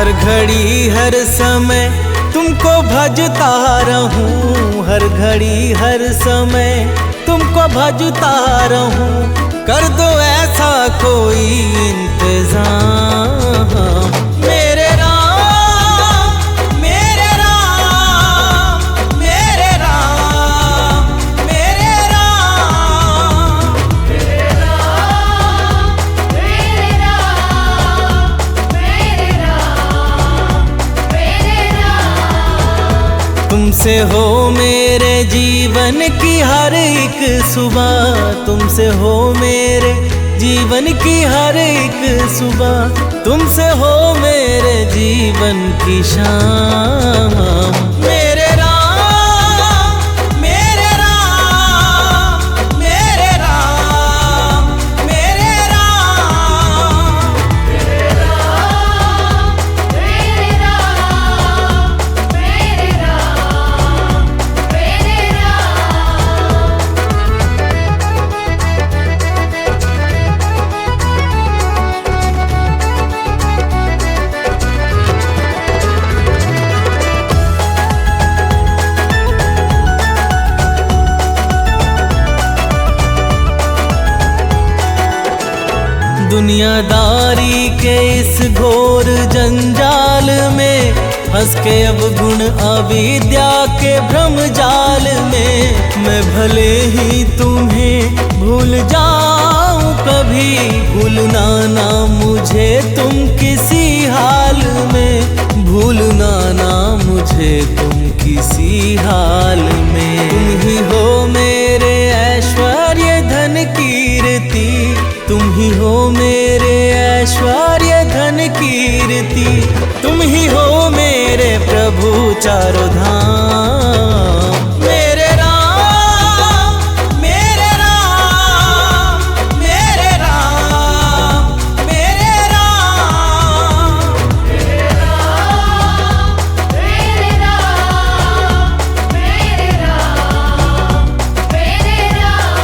हर घड़ी हर समय तुमको भजता रहूं, हर घड़ी हर समय तुमको भजता रहूं। कर दो ऐसा कोई इंतजाम मेरे राम, मेरे राम, मेरे राम, मेरे राम, मेरे राम, मेरे राम, मेरे राम, मेरे राम। तुमसे हो मेरे जीवन की हर एक सुबह, तुमसे हो मेरे जीवन की हर एक सुबह, तुमसे हो मेरे जीवन की शाम। मेरे राम, मेरे राम, मेरे राम, मेरे राम, मेरे राम, मेरे राम, मेरे राम, मेरे राम। दुनियादारी के इस घोर जंजाल में फंस के अब गुण अविद्या के भ्रम जाल में, मैं भले ही तुम्हें भूल जाऊं कभी, भूलना ना मुझे तुम किसी हाल में, भूलना ना मुझे तुम किसी हाल में। तुम ही हो मेरे ऐश्वर्य धन कीर्ति, तुम ही हो मेरे ऐश्वर्य धन कीर्ति, तुम ही हो मेरे प्रभु चारों धाम। मेरे राम, मेरे राम, मेरे राम, मेरे राम, मेरे राम, मेरे राम, मेरे राम, मेरे राम।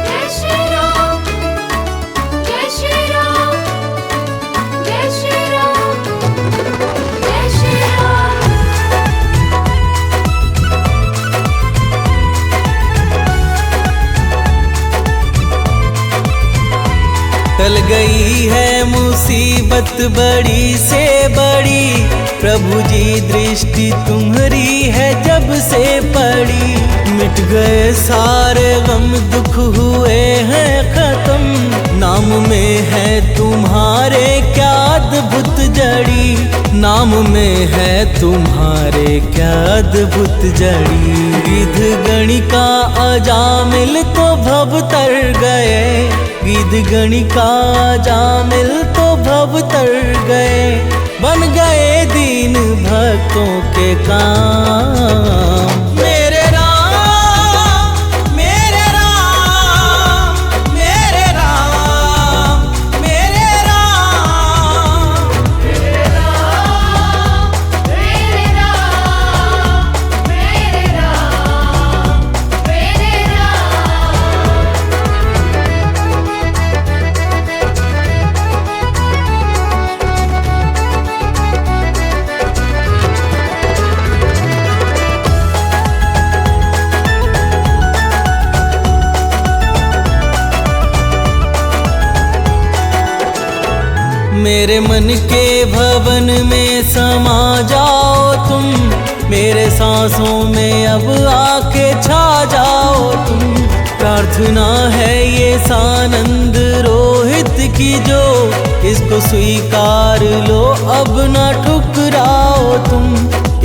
जय श्री राम, जय श्री राम, जय श्री राम, जय श्री राम। टल गई है मुसीबत बड़ी से बड़ी, प्रभु जी दृष्टि तुम्हारी है जब से पड़ी। मिट गए सारे गम, दुख हुए हैं खत्म, नाम में है तुम्हारे क्या अद्भुत जड़ी, नाम में है तुम्हारे क्या अद्भुत जड़ी। गिद्ध गणिका अजामिल तो भव तर गए, गिद्ध गणिका अजामिल तो भव तर गए, बन गए दीन भक्तों के काम। मेरे राम, मेरे राम, मेरे राम, मेरे राम, मेरे राम, मेरे राम, मेरे राम, मेरे राम। मेरे मन के भवन में समा जाओ तुम, मेरे सांसों में अब आके छा जाओ तुम। प्रार्थना है ये सानंद रोहित की जो, इसको स्वीकार लो अब ना ठुकराओ तुम,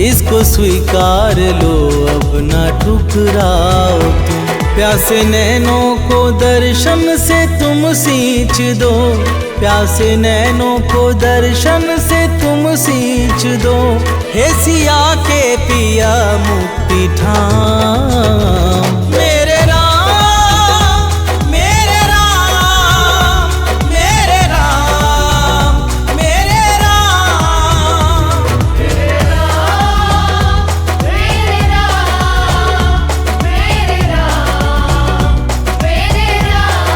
इसको स्वीकार लो अब ना ठुकराओ तुम। प्यासे नैनों को दर्शन से तुम सींच दो, प्यासे नैनों को दर्शन से तुम सींच दो। हे सिया के पिया मुक्ति ठाम। मेरे राम, मेरे राम, मेरे राम, मेरे राम, मेरे राम, मेरे राम, मेरे राम, मेरे राम।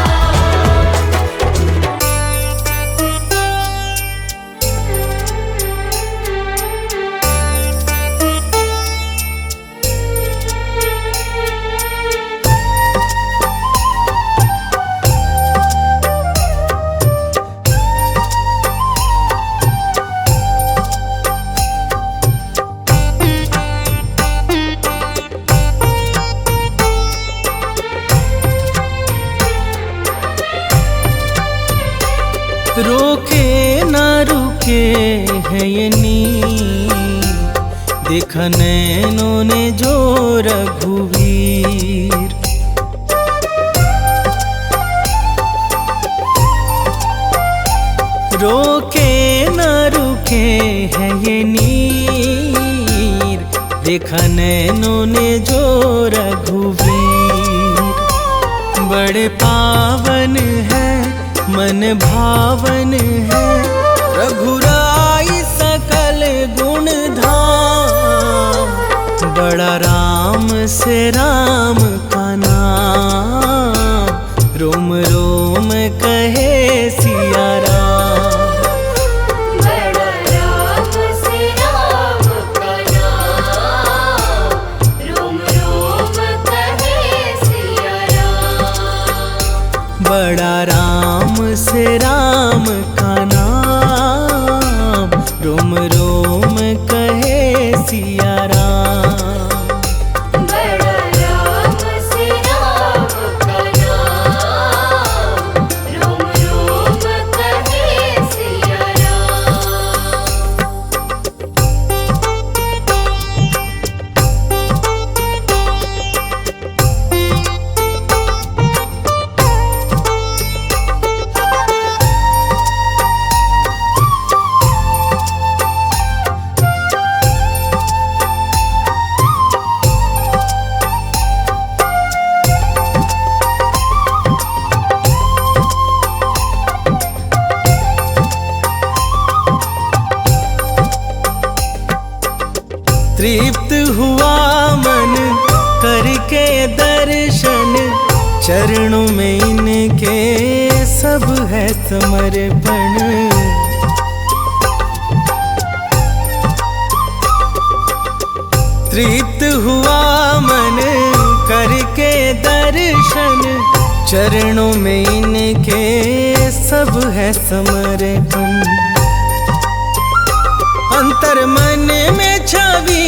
रोके ना रुके है ये नीर, देखा नैनों ने जो रघुवीर। रोके ना रुके है ये नीर, देखा नैनों ने जो रघुवीर। बड़े पावन है मन भावन है, रघुराई सकल गुण धाम। बड़ा राम से राम का नाम, रोम रोम कहे सिया राम। बड़ा राम से राम का नाम, रोम रोम कहे सिया राम। बड़ा राम से राम का नाम, रोम रोम कहे सिया राम। बड़ा राम से राम का नाम, रोम रोम कहे सिया राम। तृप्त हुआ मन करके दर्शन, चरणों में इनके सब है समर्पण। तृप्त हुआ मन करके दर्शन, चरणों में इनके सब है समर्पण। अंतर मन में छवि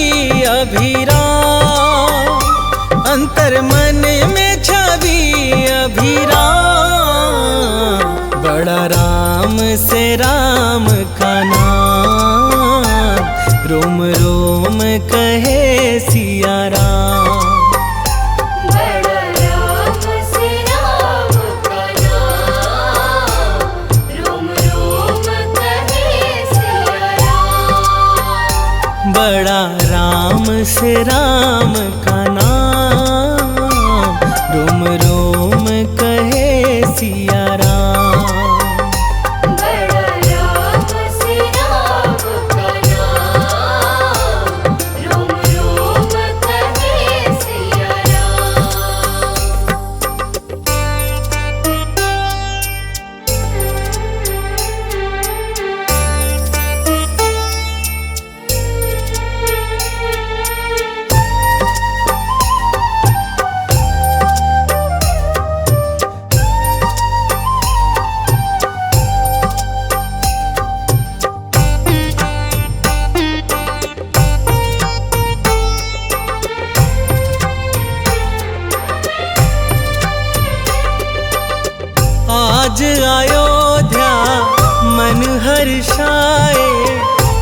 अभिराम, अंतर मन में छवि अभिराम। बड़ा राम से राम का नाम, रोम रोम कहे सिया राम। बड़ा राम से राम का नाम, रोम रोम कहे सिया राम। बड़ा राम से राम का नाम, रोम रोम कहे सिया राम। बड़ा राम से राम का नाम, रोम रोम कहे सिया आज अयोध्या मन हर्षाए,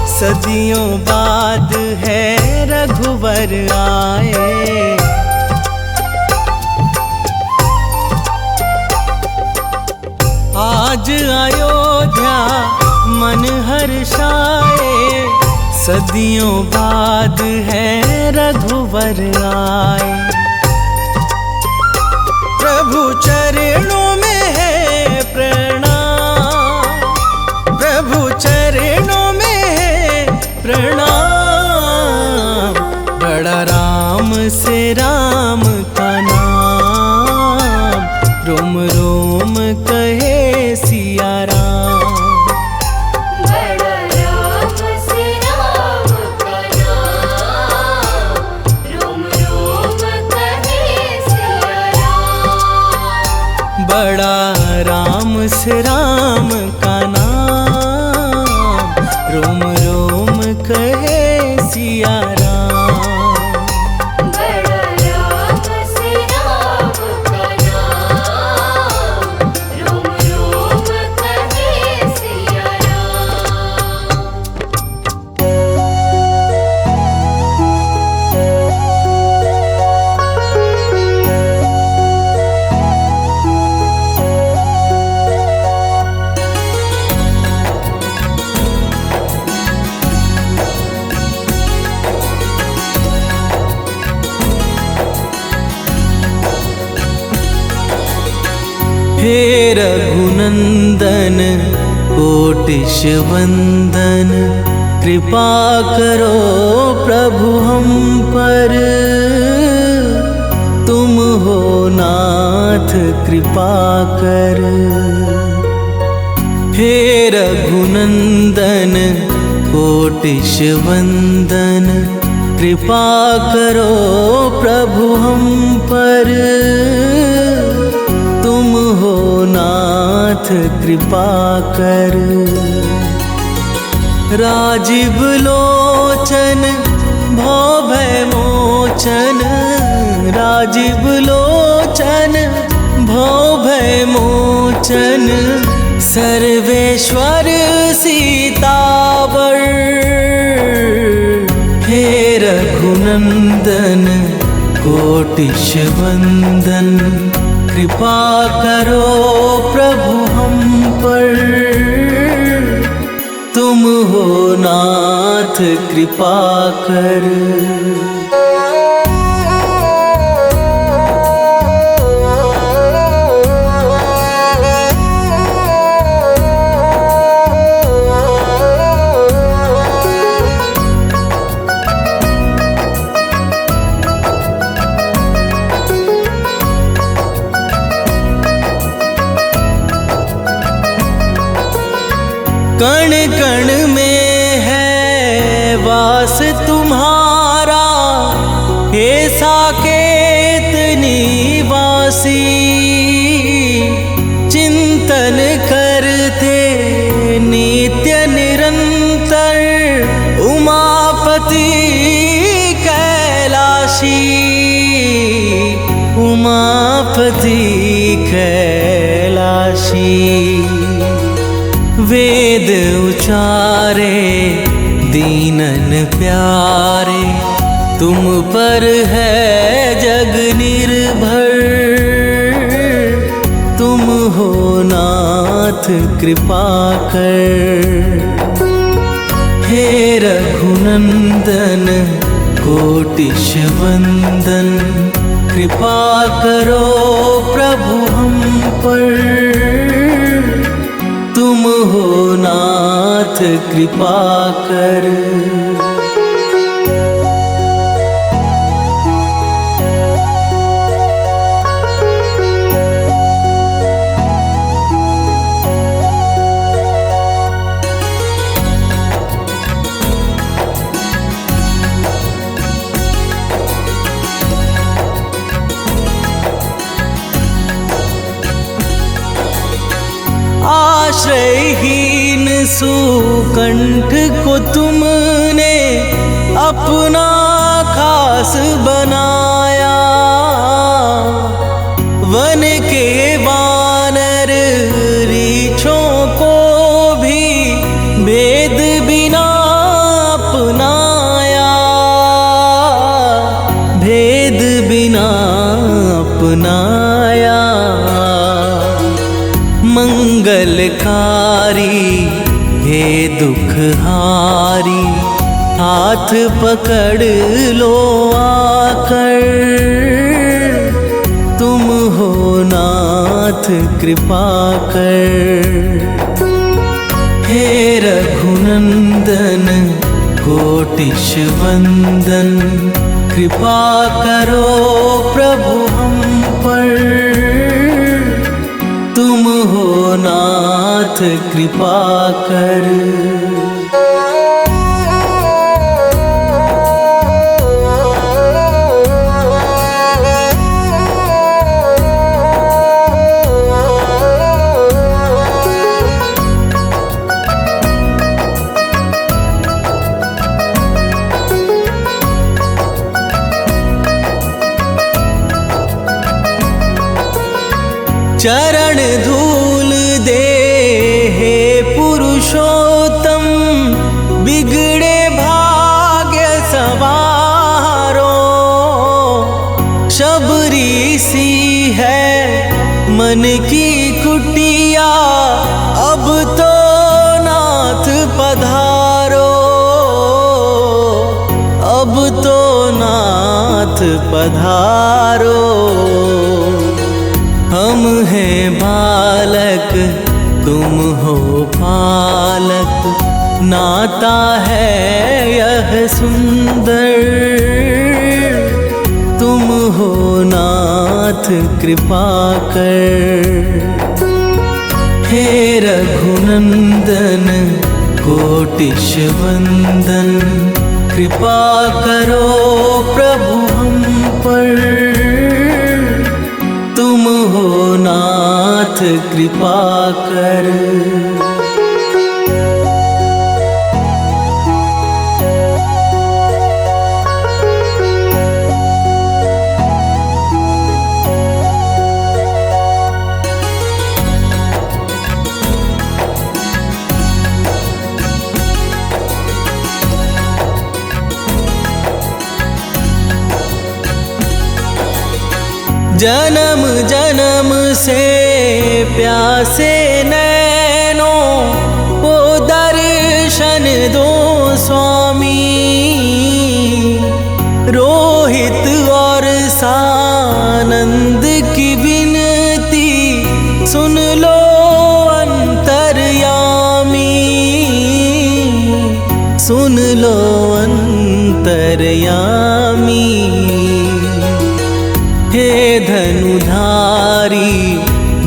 सदियों बाद है रघुवर आए। आज अयोध्या मन हर्षाए, सदियों बाद है रघुवर आए। प्रभु चरणों में है प्रणाम, प्रभु चरणों में है प्रणाम। बड़ा राम से राम का नाम, रोम रोम कहे सिया राम। बड़ा राम से राम का नाम, रोम रोम कहे सिया राम। बड़ा राम से राम का नाम, रोम रोम कहे सिया राम। बड़ा राम से राम का नाम, रोम रोम कहे हे रघुनंदन कोटिश वंदन, कृपा करो प्रभु हम पर, तुम हो नाथ कृपा कर। हे रघुनंदन कोटिश वंदन, कृपा करो प्रभु हम पर, तुम हो नाथ कृपा कर। राजीव लोचन भव भय मोचन, राजीव लोचन भव भय मोचन, सर्वेश्वर सीतावर। हे रघुनंदन कोटिश वंदन, कृपा करो प्रभु हम पर, तुम हो नाथ कृपा कर। कण कण में है वास तुम्हारा, हे साकेत निवासी। चिंतन करते नित्य निरंतर, उमापति कैलाशी, उमापति कैलाशी। वेद उचारे दीनन प्यारे, तुम पर है जग निर्भर, तुम हो नाथ कृपा कर। हे रघुनंदन कोटिश वंदन, कृपा करो प्रभु हम पर, तुम हो नाथ कृपा कर। आश्रयहीन सुकंठ को तुमने अपना खास बनाया, वन के वानर रीछों को भी भेद बिना अपनाया, भेद बिना अपनाया। मंगलकारी हे दुखहारी, हाथ पकड़ लो आकर, तुम हो नाथ कृपा कर। हे रघुनंदन कोटिश वंदन, कृपा करो प्रभु हम पर, तुम हो नाथ कृपा कर। चरण धूल दे हे पुरुषोत्तम, बिगड़े भाग्य सवारो। शबरी सी है मन की कुटिया, अब तो नाथ पधारो, अब तो नाथ पधारो। हम हैं हैं बालक तुम हो पालक, नाता है यह सुंदर। तुम हो नाथ कृपा कर। हे रघुनंदन कोटिश वंदन, कृपा करो प्रभु हम पर। तुम हो नाथ कृपा कर। जन्म जन्म से प्यासे नैनों को दर्शन दो स्वामी। रोहित और सानंद की विनती सुन लो अंतर्यामी। सुन लो अंतर्यामी। हे धनुधारी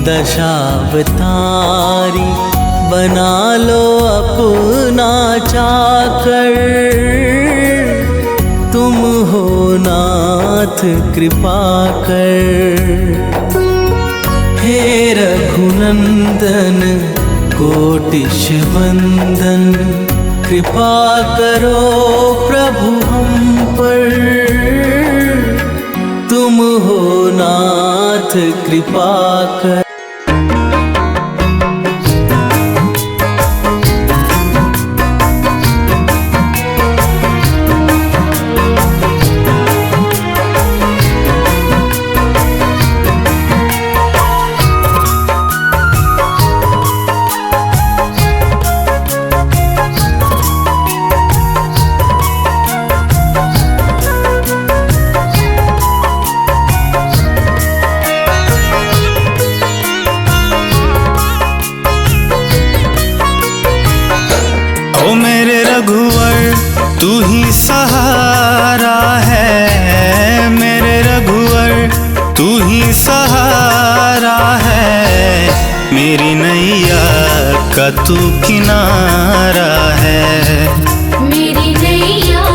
दशावतारी, बना लो अपना चाकर। तुम हो नाथ कृपा कर। हे रघुनंदन कोटिश वंदन, कृपा करो प्रभु हम पर। तुम हो नाथ कृपा कर। ओ मेरे रघुवर तू ही सहारा है। मेरे रघुवर तू ही सहारा है। मेरी नैया का तू किनारा है। मेरी नैया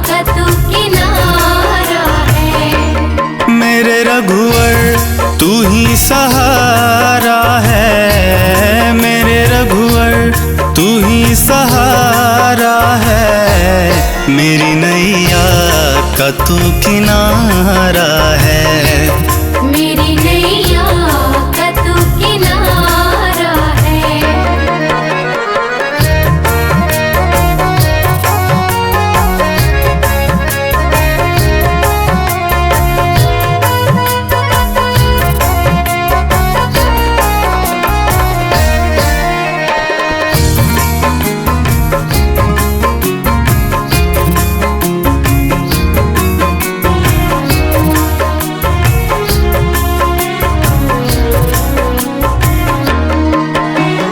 का तू किनारा है। मेरे रघुवर तू ही सहारा है। मेरे रघुवर तू ही सहारा है। मेरी नैया का तू किनारा है। मेरी नैया का तू किनारा है।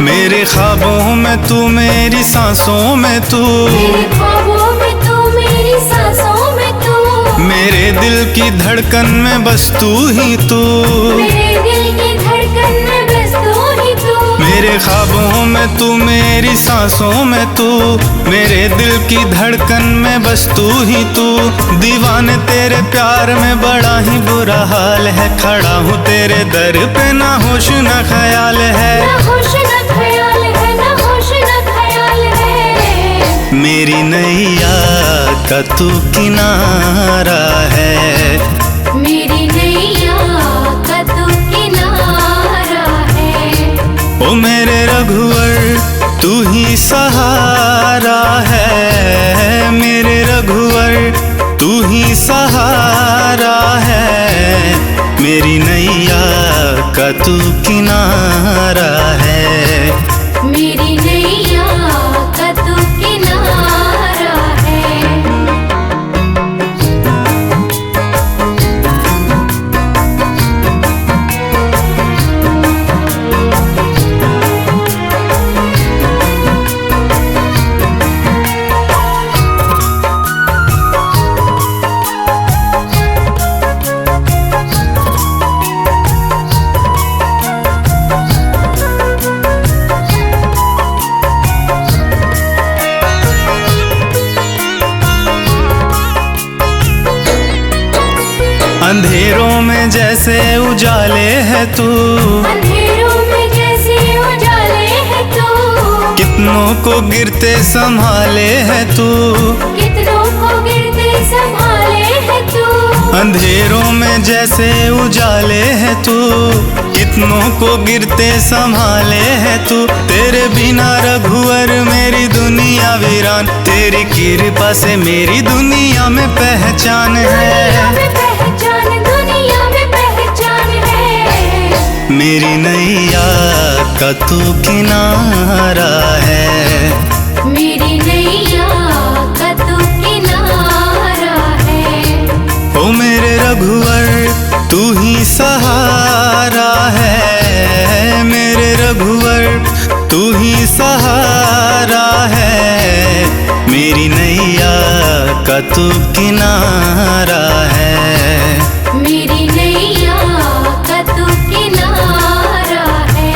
मेरे ख्वाबों में तू, मेरी सांसों में तू। मेरे ख्वाबों में तू, मेरी सांसों में तू। मेरे दिल की धड़कन में बस तू ही तू। मेरे दिल की धड़कन में बस तू ही तू। मेरे ख्वाबों में तू, मेरी सांसों में तू। मेरे दिल की धड़कन में बस तू ही तू। दीवाने तेरे प्यार में बड़ा ही बुरा हाल है। खड़ा हूँ तेरे दर पे, ना होश ना ख्याल है। ना होश ना ख्याल है, ना होश ना ख्याल है। मेरी नैया का तू किनारा है। मेरी नैया का तू किनारा है। ओ मेरे रघुवर तू ही सहारा है। मेरे रघुवर तू ही सहारा है। मेरी नैया का तू किनारा है। मेरी नैया का तू किनारा है। जैसे उजाले है तू, अंधेरों में जैसे उजाले है तू, कितनों को गिरते संभाले है तू, कितनों को गिरते संभाले है तू। अंधेरों में जैसे उजाले है तू, कितनों को गिरते संभाले है तू। तेरे बिना रघुवर मेरी दुनिया वीरान, तेरी कृपा से मेरी दुनिया में पहचान दुनिया है। में पहचान, दुनिया में पहचान है। मेरी नैया का तू किनारा है, मेरी नैया का तू किनारा है। ओ मेरे रघुवर तू ही सहारा है, मेरे रघुवर तू ही सहारा है। मेरी नैया का तू किनारा है, मेरी नैया का तू किनारा है।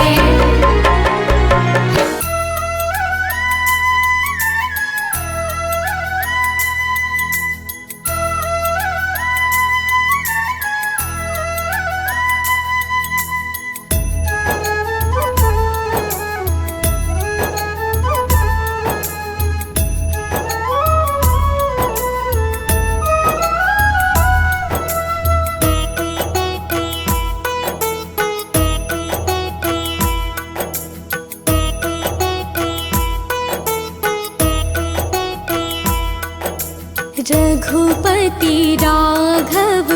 रघुपति राघव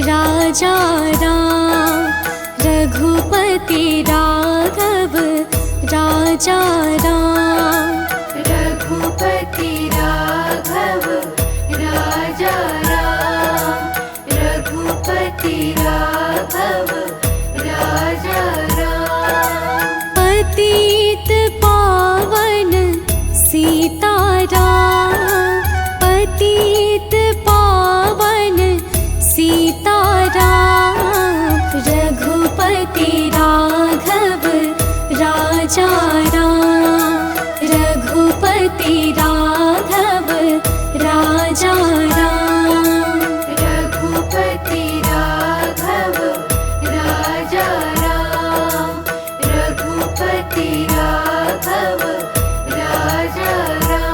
राजा राम, रघुपति राघव राजा राम, रघुपति राघव राजा राम, रघुपति राघव राजा राम। पतित पावन सीताराम, पतित पावन सीताराम, रघुपति राघव राजा राम, रघुपति राघव राजा राम, रघुपति राघव राजा राम, रघुपति राघव राजा राम।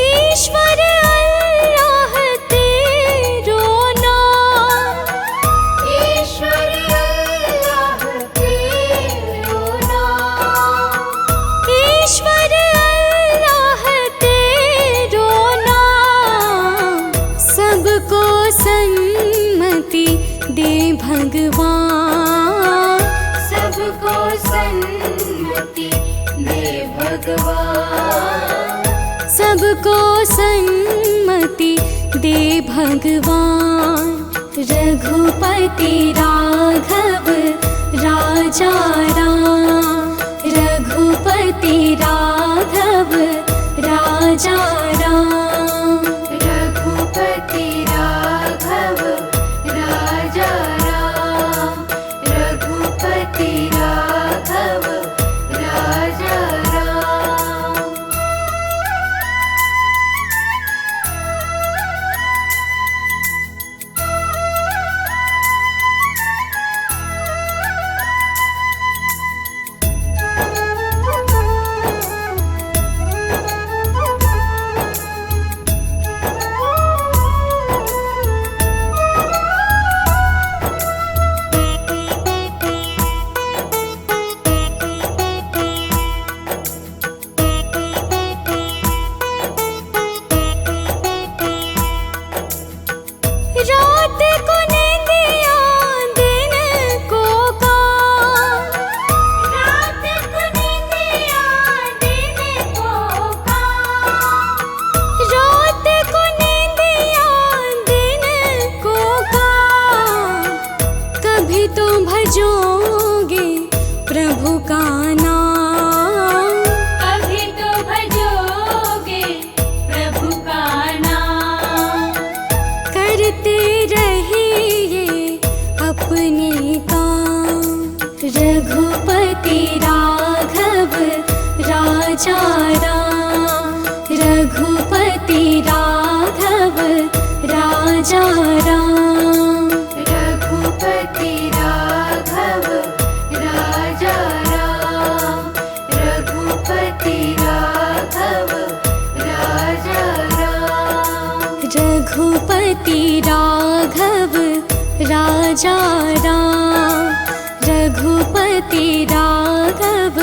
ईश्वर अल्लाह तेरो नाम, ईश्वर अल्लाह तेरो नाम, ईश्वर अल्लाह तेरो नाम। सबको सन्मति दे भगवान, सबको सन्मति दे भगवान, सबको सन्मति दे भगवान। रघुपति राघव राजा राम, रघुपति राघव राजा राम, रघुपति राघव राजा राम, रघुपति राघव राजा राम। राजा राम, रघुपति राघव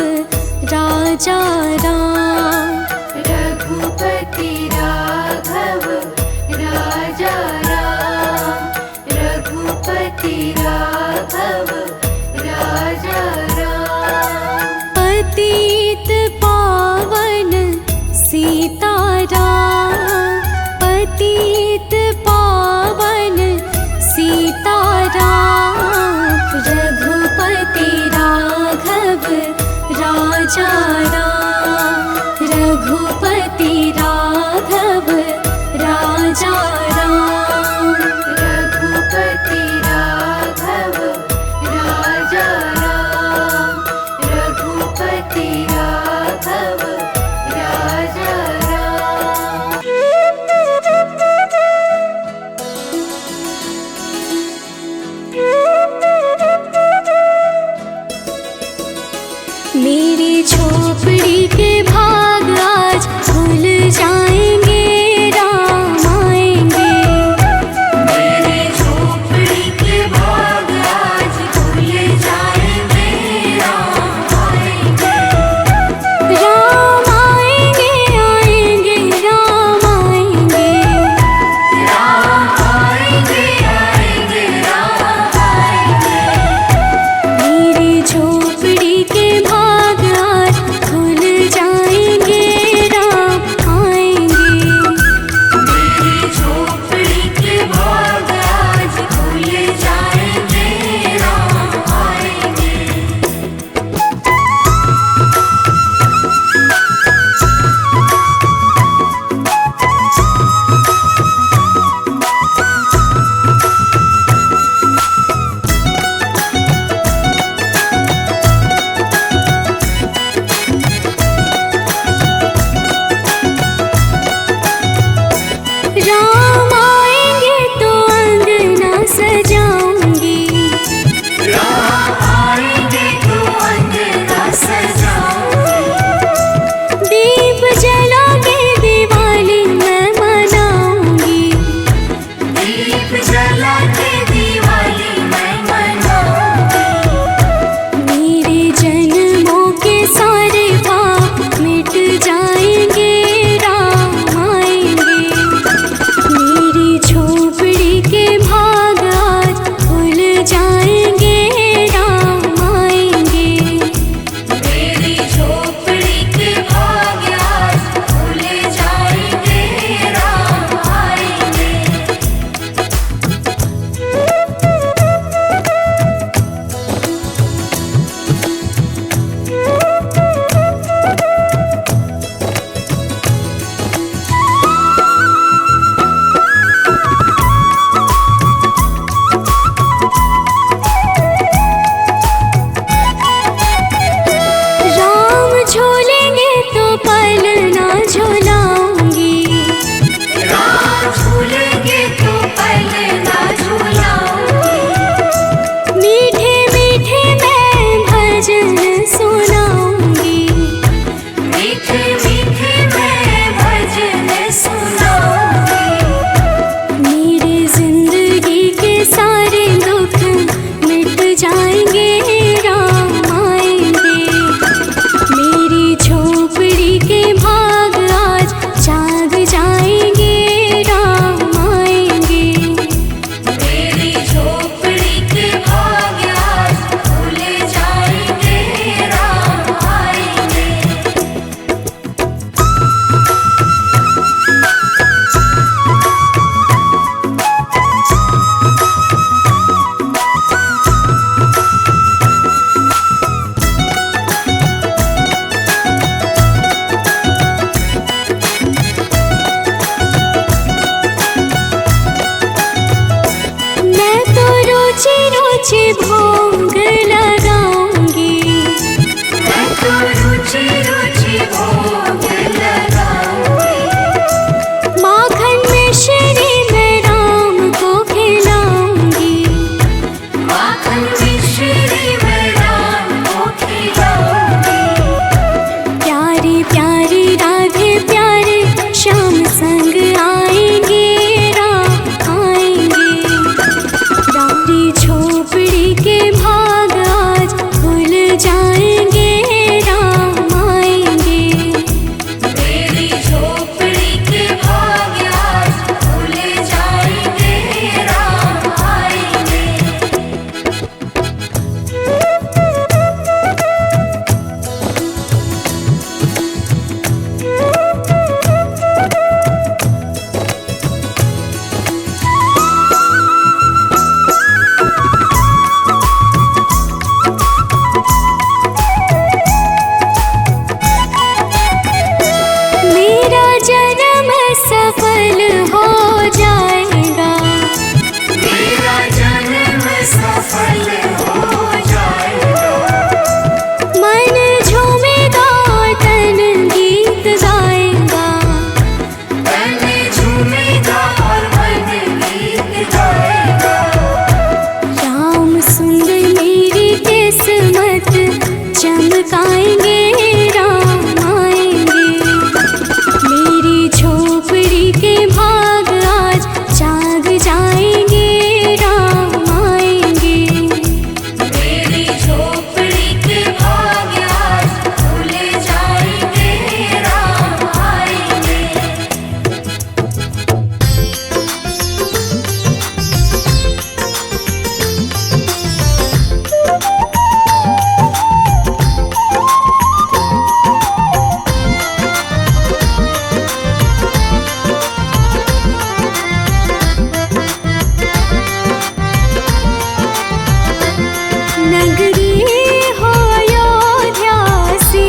राजा राम, रघुपति राघव राजा राम, रघुपति राघव राजा राम। पतित पावन सीताराम, पतित पावन सीताराम, रघुपति राघव राजा राम। सफल हो जाएगा, मेरा जन्म सफल हो जाएगा। मन झूमेगा तन गीत गाएगा, तन झूमेगा और मन गीत गाएगा। राम सुंदर मेरी किस्मत चमकाएंगे, राम आएंगे। मेरी झोपड़ी के भाग आज जाग जाएंगे, राम आएंगे। मेरी झोपड़ी के भाग आज खुल जाएंगे, राम आएंगे। नगरी हो अयोध्या सी,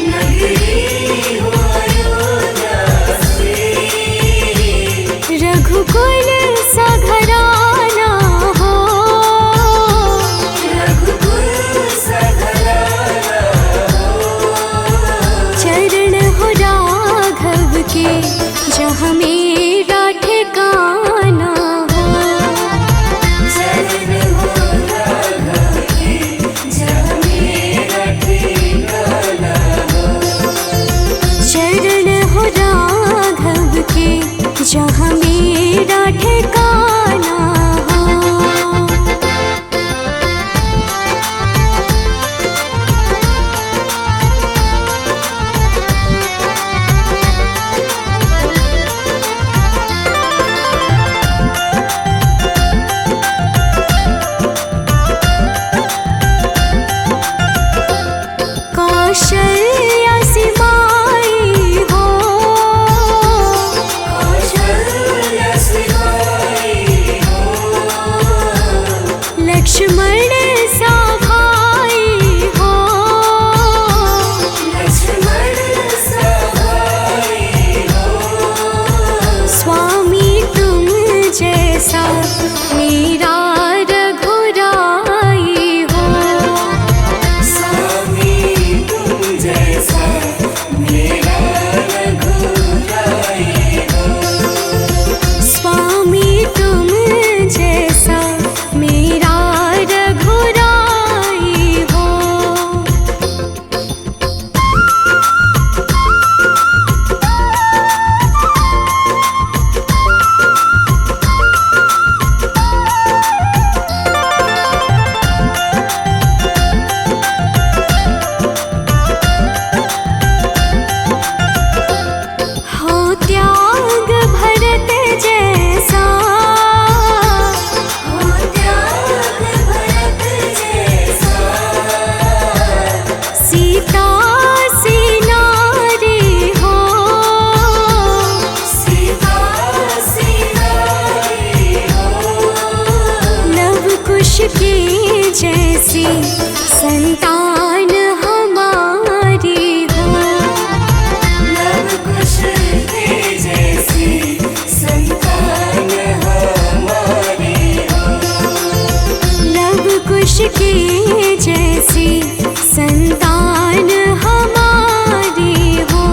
नगरी हो अयोध्या से, रघुकुल सा घराना हो, रघुकुल सा घराना हो। चरण हो राघव के जहाँ मेरा ठिकाना हो। चरण हो राघव के जहाँ मेरा ठिकाना हो। चरण हो राघव के जहाँ मेरा ठिकाना हो। कौशल्या सी माई हो, कौशल्या से आई हो। लक्ष्मण सा भाई हो, लक्ष्मण सा भाई हो। स्वामी तुम जैसा मेरा रघुराई हो। स्वामी तुम जैसा मेरा रघुराई हो। स्वामी तुम जैसा मेरा रघुराई हो। हो त्याग भरत जैसा, हो त्याग भरत जैसा, सीता सी नारी हो। सीता सी नारी हो। लव कुश की जैसी संतान हमारी हो। लव कुश के जैसी संतान हमारी हो। लव कुश की जैसी संतान हमारी हो।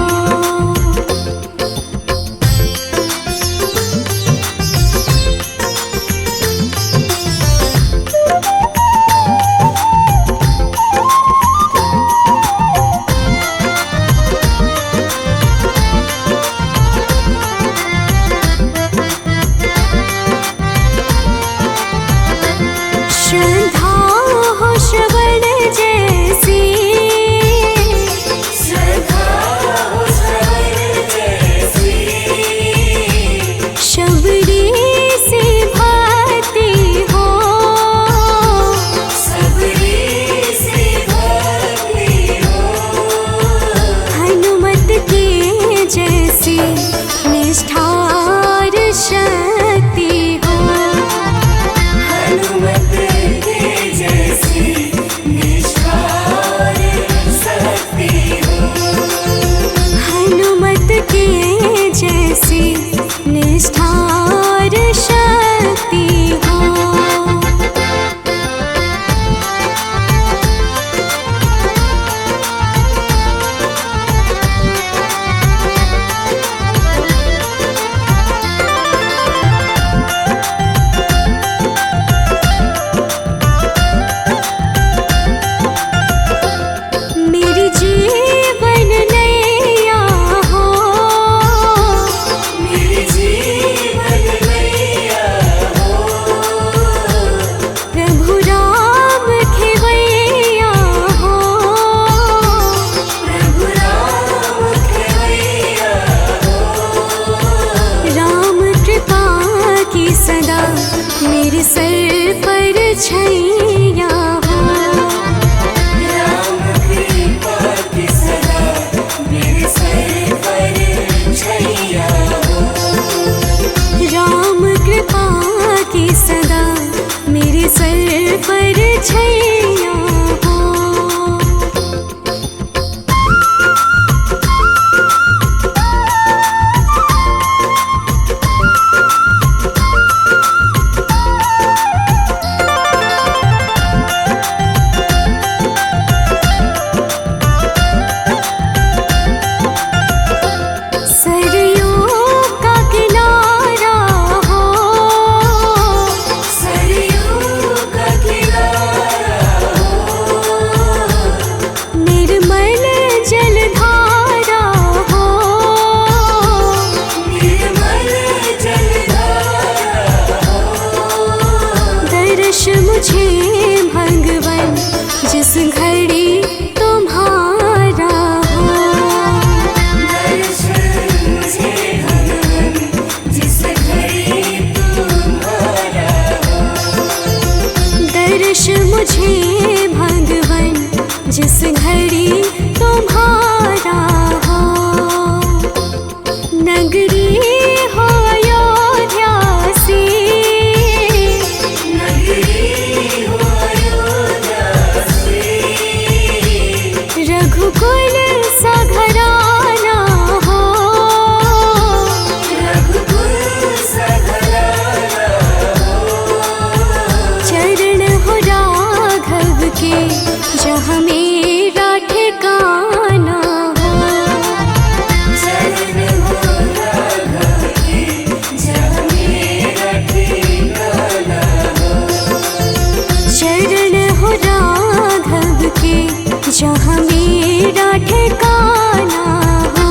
निष्ठार शक्ति हो। मेरी जीवन नैया हो, मेरी जीवन नैया हो, प्रभु राम खेवैया हो। प्रभु राम खेवैया हो, राम कृपा की सदा मेरे सर पर छैया हो। राम कृपा की सदा मेरे सर पर छैया हो। राम कृपा की सदा मेरे सर पर छैया हो। सरयू का किनारा हो, सरयू का किनारा हो, निर्मल जलधारा हो। निर्मल जलधारा हो, दर्श मुझे भगवन जिस घड़ी तुम्हारा हो। दर्शन मुझे भगवन जिस घड़ी तुम्हारा हो। दर्श मुझे भगवन जिस घड़ी तुम्हारा हो। नगरी हो अयोध्या सी, नगरी हो अयोध्या से, रघुकुल सा घराना हो। रघुकुल सा घराना हो, चरण हो राघव के जहाँ मेरा ठिकाना हो। चरण हो राघव के जहाँ मेरा ठिकाना हो। चरण हो राघव के जहाँ मेरा ठिकाना हो।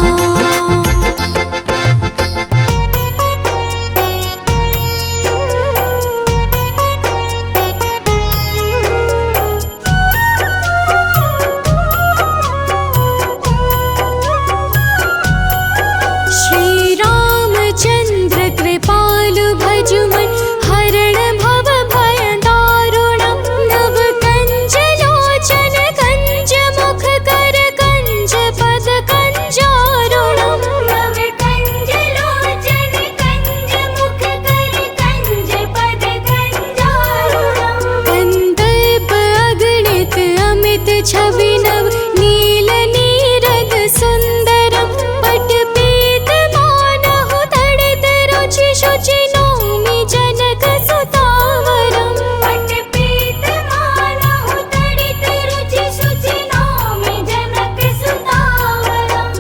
श्री रामचंद्र कृपालु भजुमन हरण भव भय दारुणम। नव कंज लोचन कंज मुख कर कंज पद कंजारुणम। नव कंज लोचन कंज मुख कर कंज पद कंजारुणम। कंदर्प अगणित अमित छवि नव नील नीरद सुंदरम। पट पीत मानहु तड़ित रुचि शुचि नौमि जनक सुतावरम। पट पीत मानहु तड़ित रुचि शुचि नौमि जनक सुतावरम।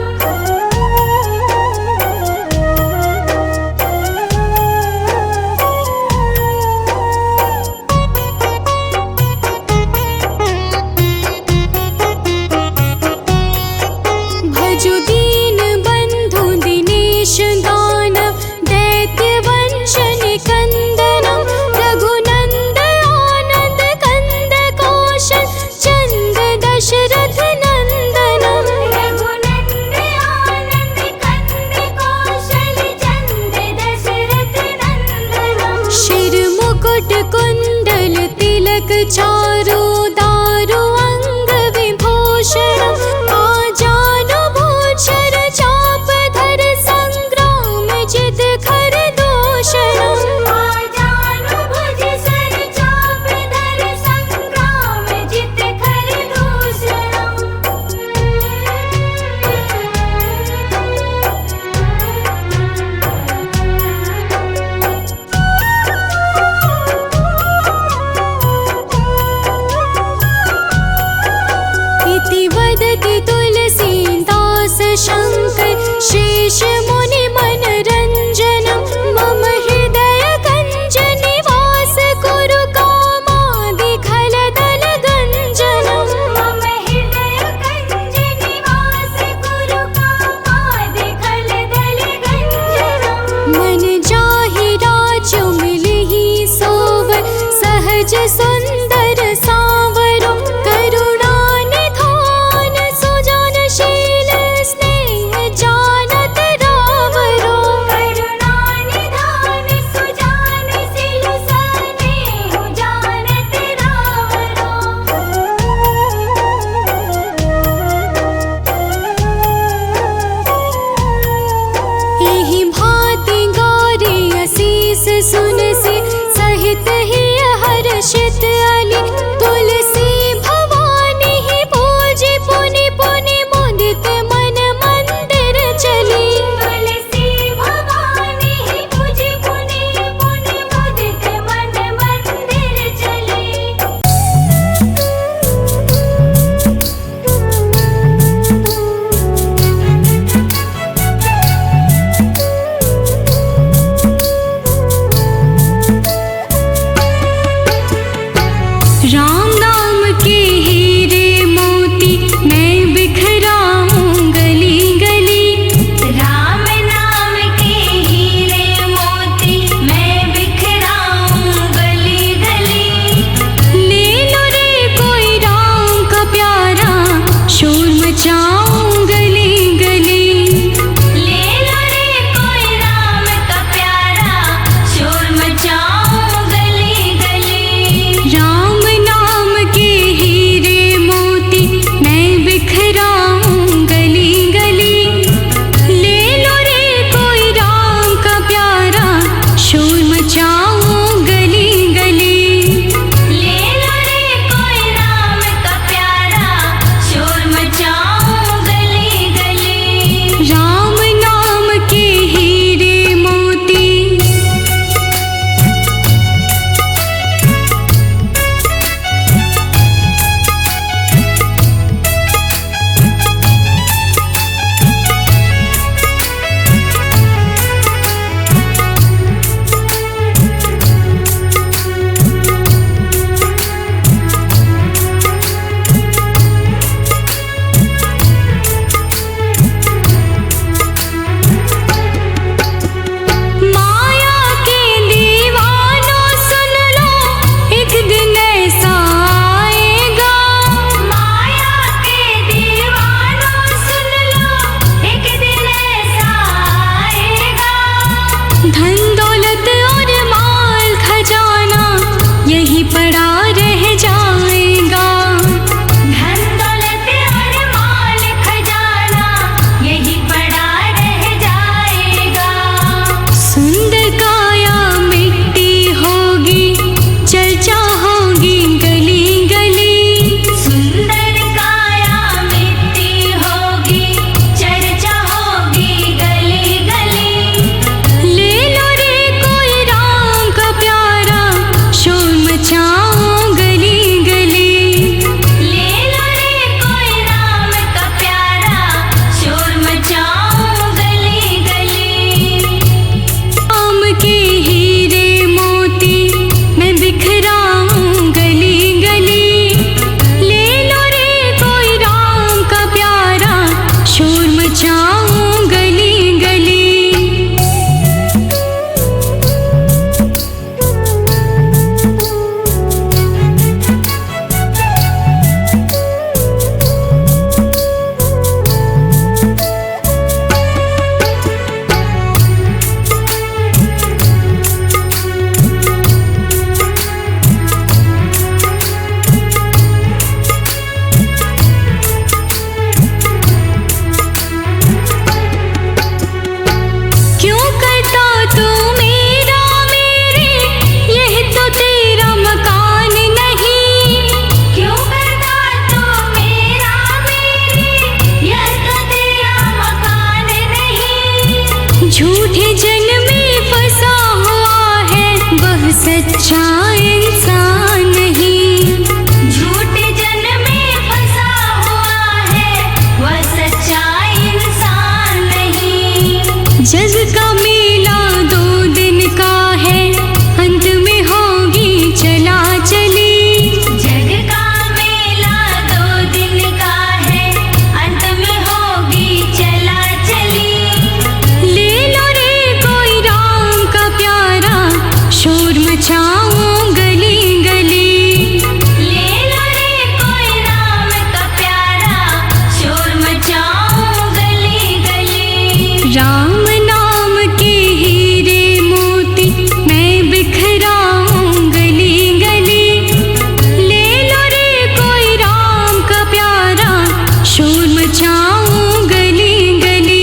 भजु दीन बंधु दिनेश दानव दैत्य वंशन कंदनम। रघुनंद आनंद कंद कौशल चंद दशरथ नंदनम। रघुनंद आनंद कंद कौशल चंद दशरथ नंदनम। शिर मुकुट कुंडल तिलक चारु दारु अंग विभूषण। आजानु भूषण चाप धर संग्राम जित खर दूषण। आजानु भुज सर चाप धर संग्राम जित खर दूषणम। धन दौलत और माल खजाना यही पड़ा रह जाएगा। धन दौलत और माल खजाना यही पड़ा रह जाएगा। सुंदर काया मिट्टी होगी, चर्चा होगी गली गली। सुंदर काया मिट्टी होगी, चर्चा होगी गली गली। ले लो रे कोई राम का प्यारा, शोर मचाओ गली गली। ले लो रे कोई राम का प्यारा, शोर मचाओ गली गली। आम के हीरे मोती मैं बिखराऊं गली गली। ले लो रे कोई राम का प्यारा, शोर मचाऊं गली गली। क्यों करता तू मेरा मेरे, यह तो तेरा मकान नहीं। क्यों करता तू मेरा मेरे, यह तो तेरा मकान नहीं। झूठे जन में फंसा हुआ है, वह सच्चा इंसान नहीं। झूठे जन में फंसा हुआ है, वह सच्चा इंसान नहीं। जग का मेला 2 दिन का है, अंत में होगी चला चली। जग का मेला 2 दिन का है, अंत में होगी चला चली। ले लो रे कोई राम का प्यारा, शोर मचाओ गली गली। ले लो रे कोई राम का प्यारा, शोर मचाओ गली गली। राम नाम के हीरे मोती मैं बिखराऊं गली गली। ले लो रे कोई राम का प्यारा, शोर मचाऊं गली गली।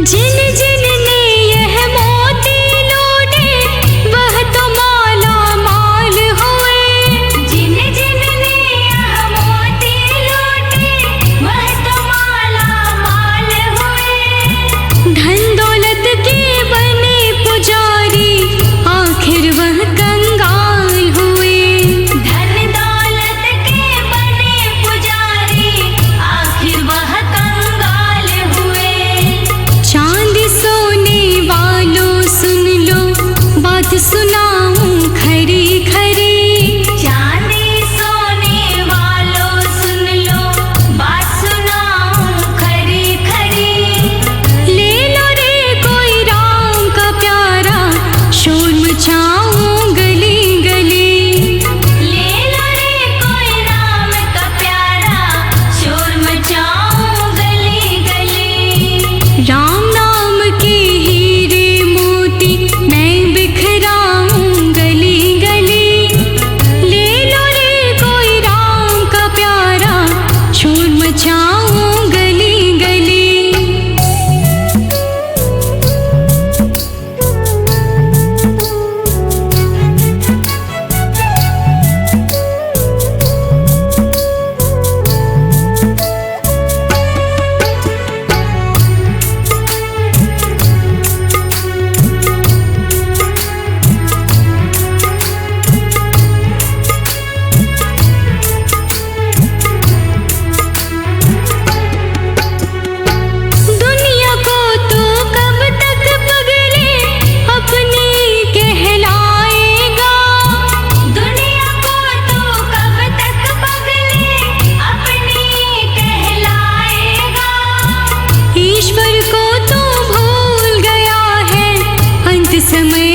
जिन जिन ने यह मोती लूटे, वह तो माला माल हुए। जिन जिन ने यह मोती लूटे, वह तो माला माल हुए। धन दौलत के बने पुजारी, आखिर वह कंगाल हुए। धन दौलत के बने पुजारी, आखिर वह कंगाल हुए। चांदी सोने वालों सुन लो, बात सुनाऊं खरी खरी। चांदी सोने वालों सुन लो, बात सुनाऊं खरी खरी। ले लो रे कोई राम का प्यारा, शोर मचाऊं गली गली। ले लो रे कोई राम का प्यारा, शोर मचाऊं गली गली। राम नाम के हीरे मोती मैं बिखराऊं अंत समय